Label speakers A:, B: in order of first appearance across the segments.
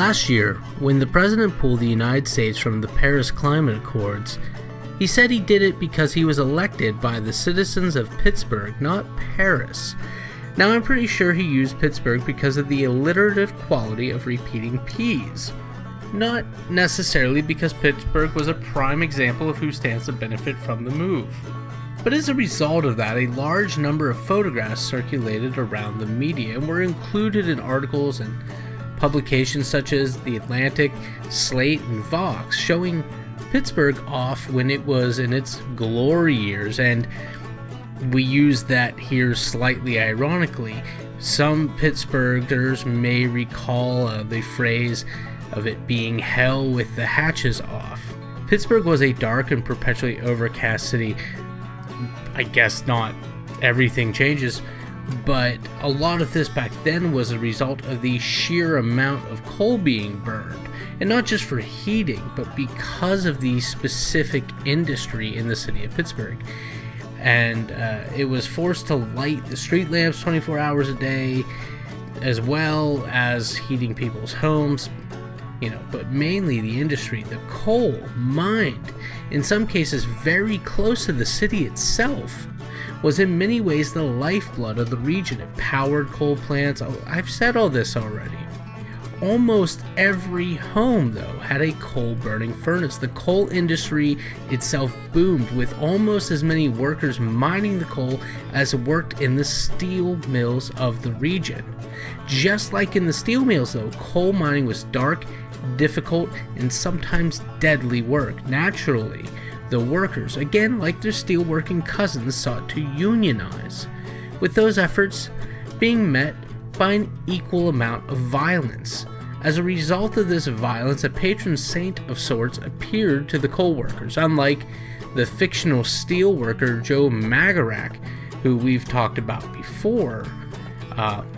A: Last year, when the president pulled the United States from the Paris Climate Accords, he said he did it because he was elected by the citizens of Pittsburgh, not Paris. Now, I'm pretty sure he used Pittsburgh because of the alliterative quality of repeating P's. Not necessarily because Pittsburgh was a prime example of who stands to benefit from the move. But as a result of that, a large number of photographs circulated around the media and were included in articles and publications such as The Atlantic, Slate, and Vox, showing Pittsburgh off when it was in its glory years, and we use that here slightly ironically. Some Pittsburghers may recall the phrase of it being hell with the hatches off. Pittsburgh was a dark and perpetually overcast city. I guess not everything changes, but a lot of this back then was a result of the sheer amount of coal being burned, and not just for heating, but because of the specific industry in the city of Pittsburgh. And it was forced to light the street lamps 24 hours a day, as well as heating people's homes, but mainly the industry. The coal mined, in some cases very close to the city itself, was in many ways the lifeblood of the region. It powered coal plants. I've said all this already. Almost every home, though, had a coal-burning furnace. The coal industry itself boomed, with almost as many workers mining the coal as worked in the steel mills of the region. Just like in the steel mills, though, coal mining was dark, difficult, and sometimes deadly work. Naturally, the workers, again like their steel-working cousins, sought to unionize, with those efforts being met by an equal amount of violence. As a result of this violence, a patron saint of sorts appeared to the coal workers, unlike the fictional steel worker Joe Magarac, who we've talked about before.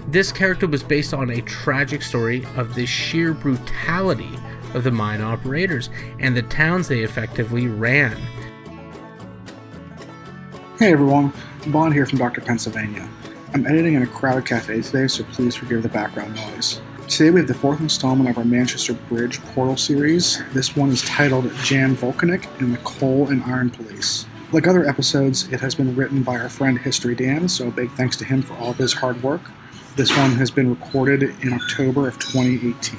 A: This character was based on a tragic story of the sheer brutality of the mine operators and the towns they effectively ran.
B: Hey everyone, Vaughn here from Dr. Pennsylvania. I'm editing in a crowded cafe today, so please forgive the background noise. Today we have the fourth installment of our Manchester Bridge Portal series. This one is titled Jan Volkanik and the Coal and Iron Police. Like other episodes, it has been written by our friend Historidan, so a big thanks to him for all of his hard work. This one has been recorded in October of 2018.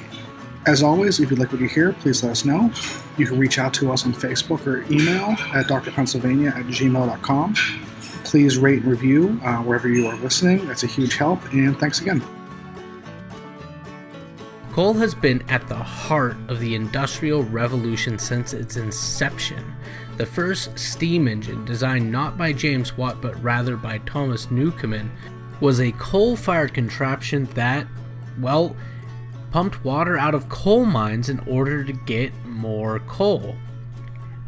B: As always, if you like what you hear, please let us know. You can reach out to us on Facebook or email at drpennsylvania@gmail.com. Please rate and review wherever you are listening. That's a huge help, and thanks again.
A: Coal has been at the heart of the Industrial Revolution since its inception. The first steam engine, designed not by James Watt but rather by Thomas Newcomen, was a coal-fired contraption that, pumped water out of coal mines in order to get more coal.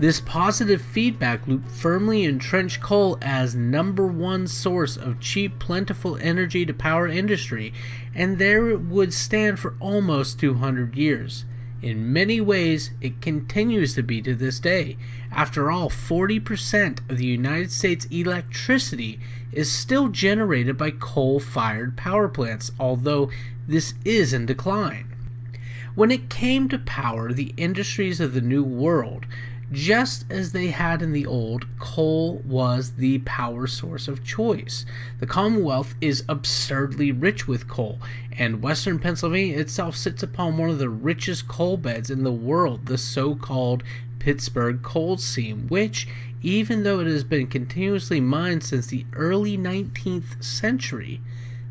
A: This positive feedback loop firmly entrenched coal as number one source of cheap, plentiful energy to power industry, and there it would stand for almost 200 years. In many ways, it continues to be to this day. After all, 40% of the United States electricity is still generated by coal-fired power plants, although this is in decline. When it came to power, the industries of the New World, just as they had in the old, coal was the power source of choice. The Commonwealth is absurdly rich with coal, and western Pennsylvania itself sits upon one of the richest coal beds in the world, the so-called Pittsburgh Coal Seam, which, even though it has been continuously mined since the early 19th century,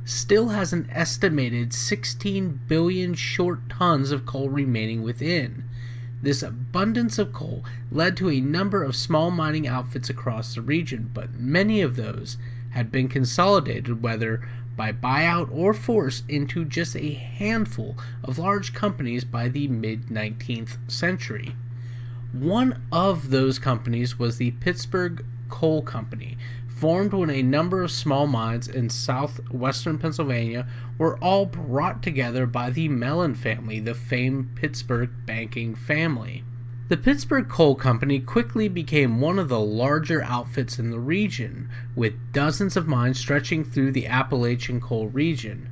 A: still has an estimated 16 billion short tons of coal remaining within. This abundance of coal led to a number of small mining outfits across the region, but many of those had been consolidated, whether by buyout or force, into just a handful of large companies by the mid-19th century. One of those companies was the Pittsburgh Coal Company, formed when a number of small mines in southwestern Pennsylvania were all brought together by the Mellon family, the famed Pittsburgh banking family. The Pittsburgh Coal Company quickly became one of the larger outfits in the region, with dozens of mines stretching through the Appalachian coal region.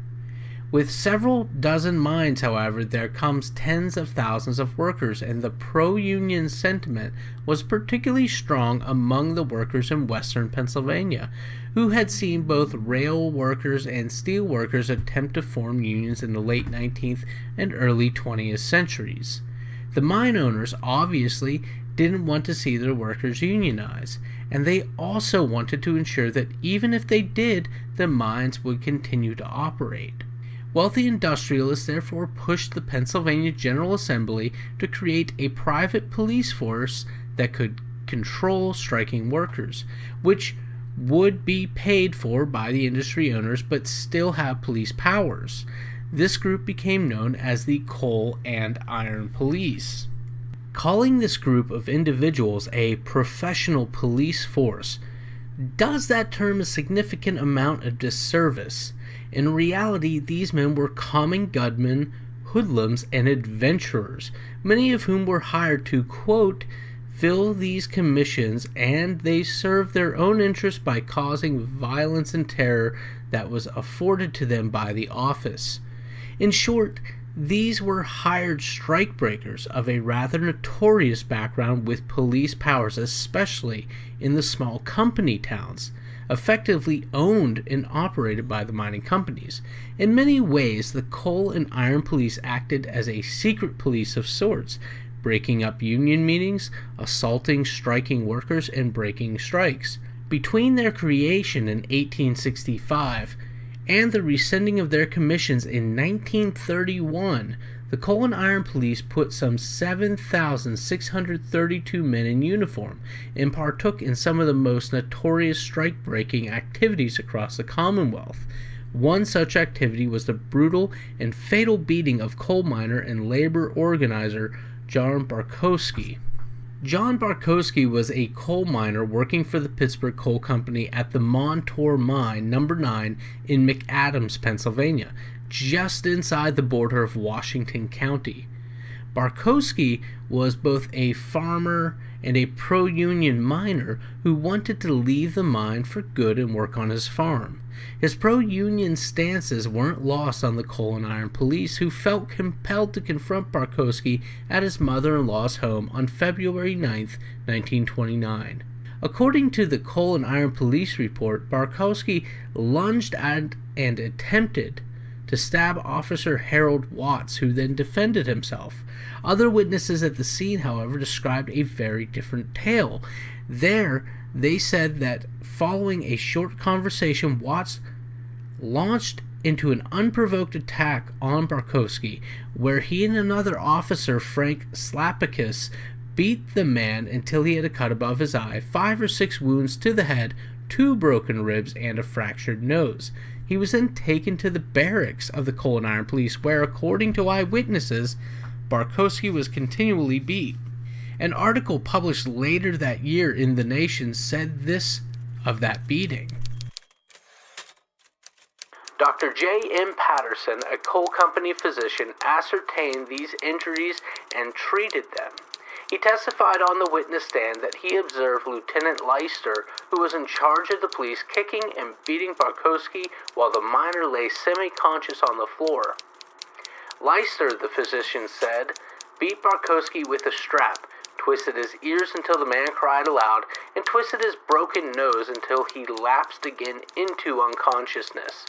A: With several dozen mines, however, there comes tens of thousands of workers, and the pro-union sentiment was particularly strong among the workers in western Pennsylvania, who had seen both rail workers and steel workers attempt to form unions in the late 19th and early 20th centuries. The mine owners obviously didn't want to see their workers unionize, and they also wanted to ensure that even if they did, the mines would continue to operate. Wealthy industrialists therefore pushed the Pennsylvania General Assembly to create a private police force that could control striking workers, which would be paid for by the industry owners but still have police powers. This group became known as the Coal and Iron Police. Calling this group of individuals a professional police force does that term a significant amount of disservice. In reality, these men were common gunmen, hoodlums, and adventurers, many of whom were hired to, quote, fill these commissions, and they served their own interests by causing violence and terror that was afforded to them by the office. In short, these were hired strikebreakers of a rather notorious background with police powers, especially in the small company towns, effectively owned and operated by the mining companies. In many ways, the Coal and Iron Police acted as a secret police of sorts, breaking up union meetings, assaulting striking workers, and breaking strikes. Between their creation in 1865 and the rescinding of their commissions in 1931, the Coal and Iron Police put some 7,632 men in uniform and partook in some of the most notorious strike-breaking activities across the Commonwealth. One such activity was the brutal and fatal beating of coal miner and labor organizer Jan Bartkowski. Jan Bartkowski was a coal miner working for the Pittsburgh Coal Company at the Montour Mine, No. 9, in McAdams, Pennsylvania, just inside the border of Washington County. Bartkowski was both a farmer and a pro-union miner who wanted to leave the mine for good and work on his farm. His pro-union stances weren't lost on the Coal and Iron Police, who felt compelled to confront Bartkowski at his mother-in-law's home on February 9, 1929. According to the Coal and Iron Police report, Bartkowski lunged at and attempted to stab Officer Harold Watts, who then defended himself. Other witnesses at the scene, however, described a very different tale. There, they said that following a short conversation, Watts launched into an unprovoked attack on Bartkowski, where he and another officer, Frank Slapakis, beat the man until he had a cut above his eye, 5 or 6 wounds to the head, 2 broken ribs, and a fractured nose. He was then taken to the barracks of the Coal and Iron Police, where, according to eyewitnesses, Bartkowski was continually beat. An article published later that year in The Nation said this of that beating. Dr. J. M. Patterson, a coal company physician, ascertained these injuries and treated them. He testified on the witness stand that he observed Lieutenant Leister, who was in charge of the police, kicking and beating Bartkowski while the miner lay semi-conscious on the floor. Leister, the physician said, beat Bartkowski with a strap, twisted his ears until the man cried aloud, and twisted his broken nose until he lapsed again into unconsciousness.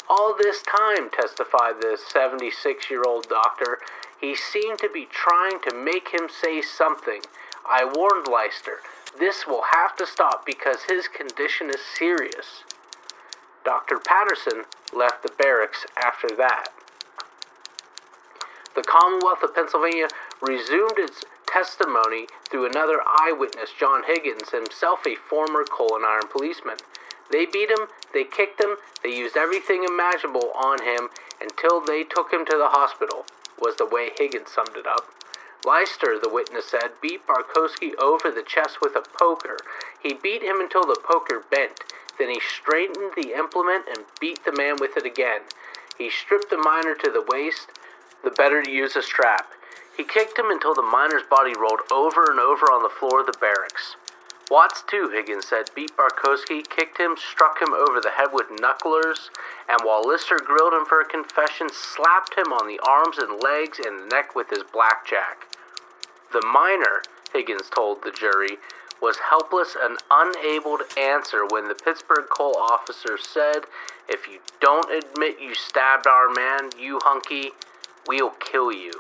A: All this time, testified the 76-year-old doctor, he seemed to be trying to make him say something. I warned Leister, this will have to stop because his condition is serious. Dr. Patterson left the barracks after that. The Commonwealth of Pennsylvania resumed its testimony through another eyewitness, John Higgins, himself a former Coal and Iron policeman. They beat him, they kicked him, they used everything imaginable on him until they took him to the hospital, was the way Higgins summed it up. Leister, the witness said, beat Bartkowski over the chest with a poker. He beat him until the poker bent. Then he straightened the implement and beat the man with it again. He stripped the miner to the waist, the better to use a strap. He kicked him until the miner's body rolled over and over on the floor of the barracks. Watts too, Higgins said, beat Bartkowski, kicked him, struck him over the head with knucklers, and while Lister grilled him for a confession, slapped him on the arms and legs and the neck with his blackjack. The miner, Higgins told the jury, was helpless and unable to answer when the Pittsburgh Coal officer said, "If you don't admit you stabbed our man, you hunky, we'll kill you."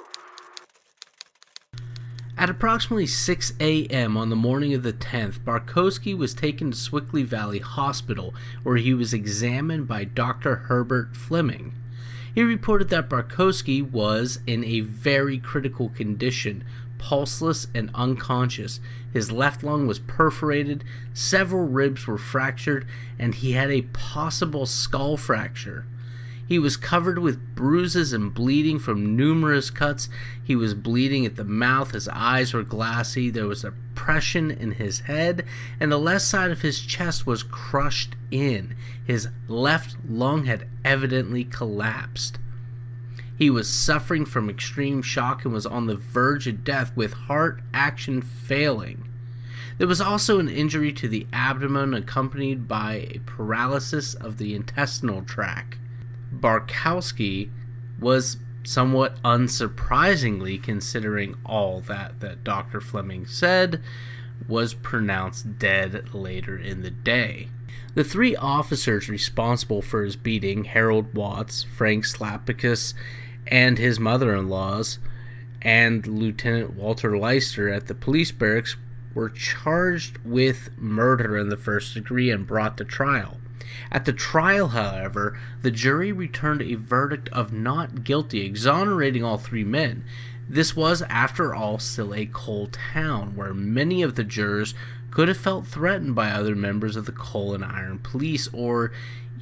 A: At approximately 6 a.m. on the morning of the 10th, Bartkowski was taken to Swickley Valley Hospital, where he was examined by Dr. Herbert Fleming. He reported that Bartkowski was in a very critical condition, pulseless and unconscious. His left lung was perforated, several ribs were fractured, and he had a possible skull fracture. He was covered with bruises and bleeding from numerous cuts. He was bleeding at the mouth, his eyes were glassy, there was a depression in his head, and the left side of his chest was crushed in. His left lung had evidently collapsed. He was suffering from extreme shock and was on the verge of death with heart action failing. There was also an injury to the abdomen accompanied by a paralysis of the intestinal tract. Bartkowski was somewhat unsurprisingly, considering all that Dr. Fleming said, was pronounced dead later in the day. The three officers responsible for his beating, Harold Watts, Frank Slapicus, and his mother-in-laws, and Lieutenant Walter Leister at the police barracks, were charged with murder in the first degree and brought to trial. At the trial, however, the jury returned a verdict of not guilty, exonerating all three men. This was, after all, still a coal town, where many of the jurors could have felt threatened by other members of the coal and iron police, or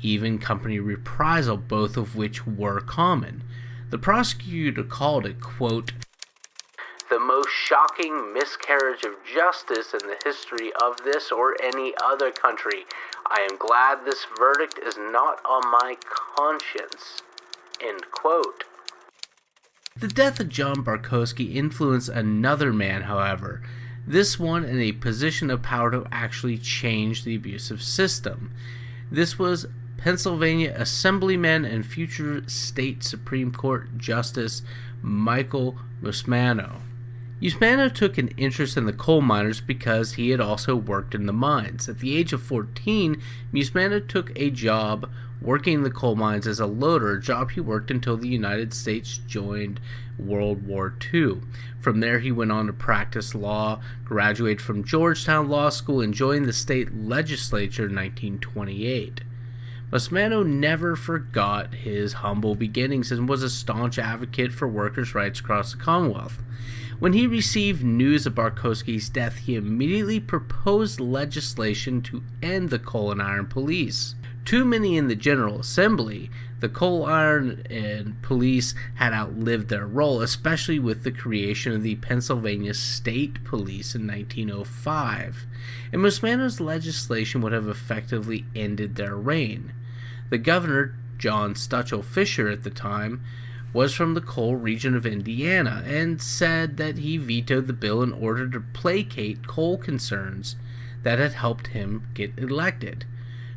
A: even company reprisal, both of which were common. The prosecutor called it, quote, "the most shocking miscarriage of justice in the history of this or any other country. I am glad this verdict is not on my conscience." End quote. The death of John Bartkowski influenced another man, however, this one in a position of power to actually change the abusive system. This was Pennsylvania Assemblyman and future state Supreme Court Justice Michael Musmano. Musmano took an interest in the coal miners because he had also worked in the mines. At the age of 14, Musmano took a job working in the coal mines as a loader, a job he worked until the United States joined World War II. From there, he went on to practice law, graduated from Georgetown Law School, and joined the state legislature in 1928. Musmano never forgot his humble beginnings and was a staunch advocate for workers' rights across the Commonwealth. When he received news of Bartkowski's death, he immediately proposed legislation to end the coal and iron police. Too many in the General Assembly, the coal, iron, and police had outlived their role, especially with the creation of the Pennsylvania State Police in 1905, and Musmano's legislation would have effectively ended their reign. The governor, John Stutchell Fisher at the time, was from the coal region of Indiana and said that he vetoed the bill in order to placate coal concerns that had helped him get elected.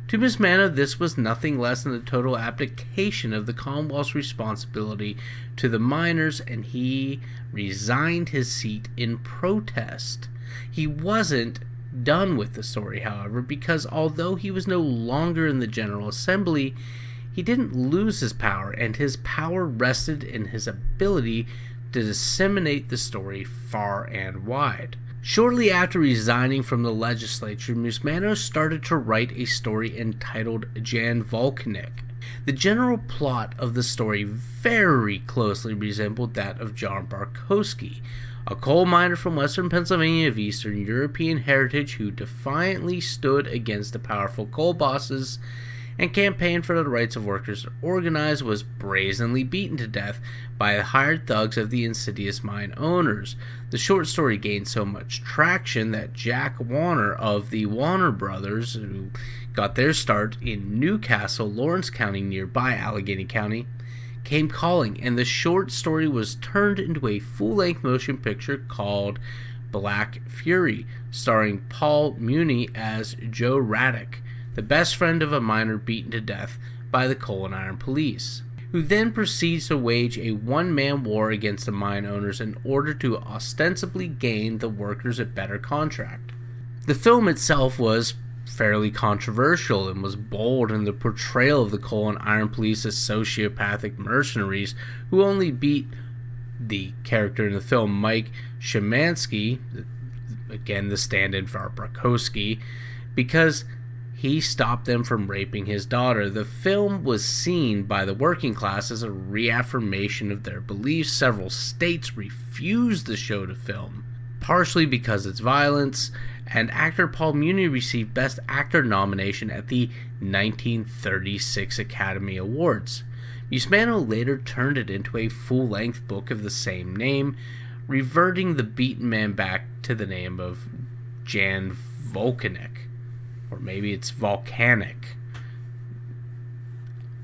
A: To Musmano, this was nothing less than a total abdication of the Commonwealth's responsibility to the miners, and he resigned his seat in protest. He wasn't done with the story, however, because although he was no longer in the General Assembly, he didn't lose his power, and his power rested in his ability to disseminate the story far and wide. Shortly after resigning from the legislature, Musmano started to write a story entitled Jan Volkanik. The general plot of the story very closely resembled that of John Bartkowski, a coal miner from western Pennsylvania of Eastern European heritage who defiantly stood against the powerful coal bosses and campaigned for the rights of workers to organize, was brazenly beaten to death by the hired thugs of the insidious mine owners. The short story gained so much traction that Jack Warner of the Warner Brothers, who got their start in Newcastle, Lawrence County, nearby Allegheny County, came calling, and the short story was turned into a full-length motion picture called Black Fury, starring Paul Muni as Joe Raddick, the best friend of a miner beaten to death by the Coal and Iron Police, who then proceeds to wage a one-man war against the mine owners in order to ostensibly gain the workers a better contract. The film itself was fairly controversial and was bold in the portrayal of the Coal and Iron Police as sociopathic mercenaries who only beat the character in the film, Mike Szymanski, again the stand-in for Bartkowski, because he stopped them from raping his daughter. The film was seen by the working class as a reaffirmation of their beliefs. Several states refused the show to film, partially because of its violence, and actor Paul Muni received Best Actor nomination at the 1936 Academy Awards. Musmano later turned it into a full-length book of the same name, reverting the beaten man back to the name of Jan Volkanik. Or maybe it's Vulcanic.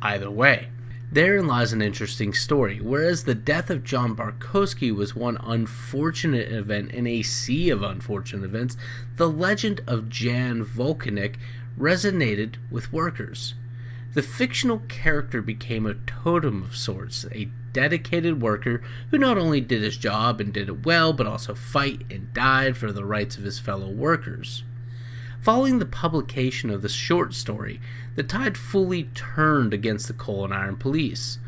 A: Either way, therein lies an interesting story. Whereas the death of John Bartkowski was one unfortunate event in a sea of unfortunate events, the legend of Jan Volkanik resonated with workers. The fictional character became a totem of sorts, a dedicated worker who not only did his job and did it well, but also fight and died for the rights of his fellow workers. Following the publication of the short story, the tide fully turned against the Coal and Iron Police.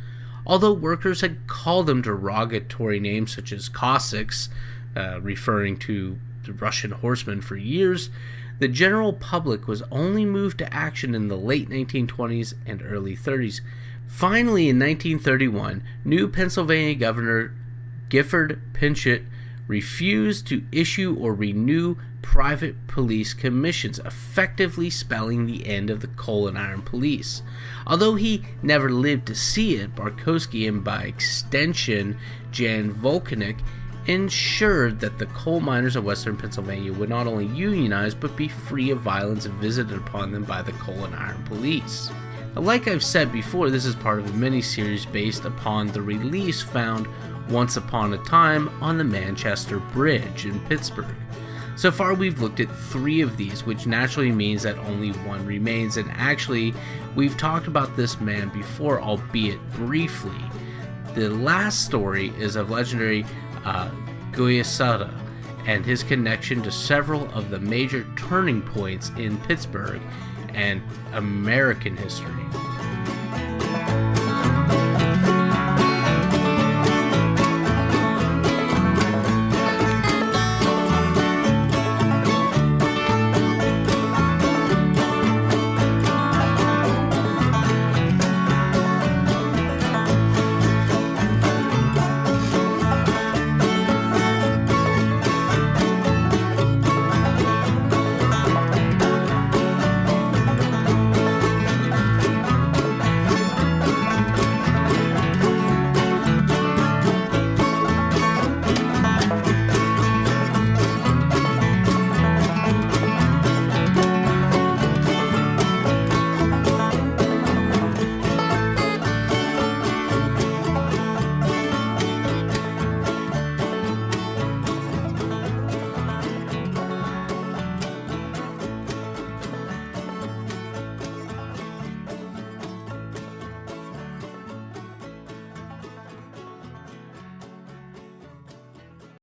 A: Although workers had called them derogatory names such as Cossacks, referring to the Russian horsemen for years, the general public was only moved to action in the late 1920s and early 30s. Finally, in 1931, new Pennsylvania Governor Gifford Pinchot refused to issue or renew private police commissions, effectively spelling the end of the Coal and Iron Police. Although he never lived to see it, Bartkowski, and by extension Jan Volkanik, ensured that the coal miners of western Pennsylvania would not only unionize but be free of violence visited upon them by the Coal and Iron Police. Like I've said before, this is part of a miniseries based upon the release found once upon a time on the Manchester Bridge in Pittsburgh. So far we've looked at 3 of these, which naturally means that only one remains, and actually we've talked about this man before, albeit briefly. The last story is of legendary Guayasada and his connection to several of the major turning points in Pittsburgh and American history.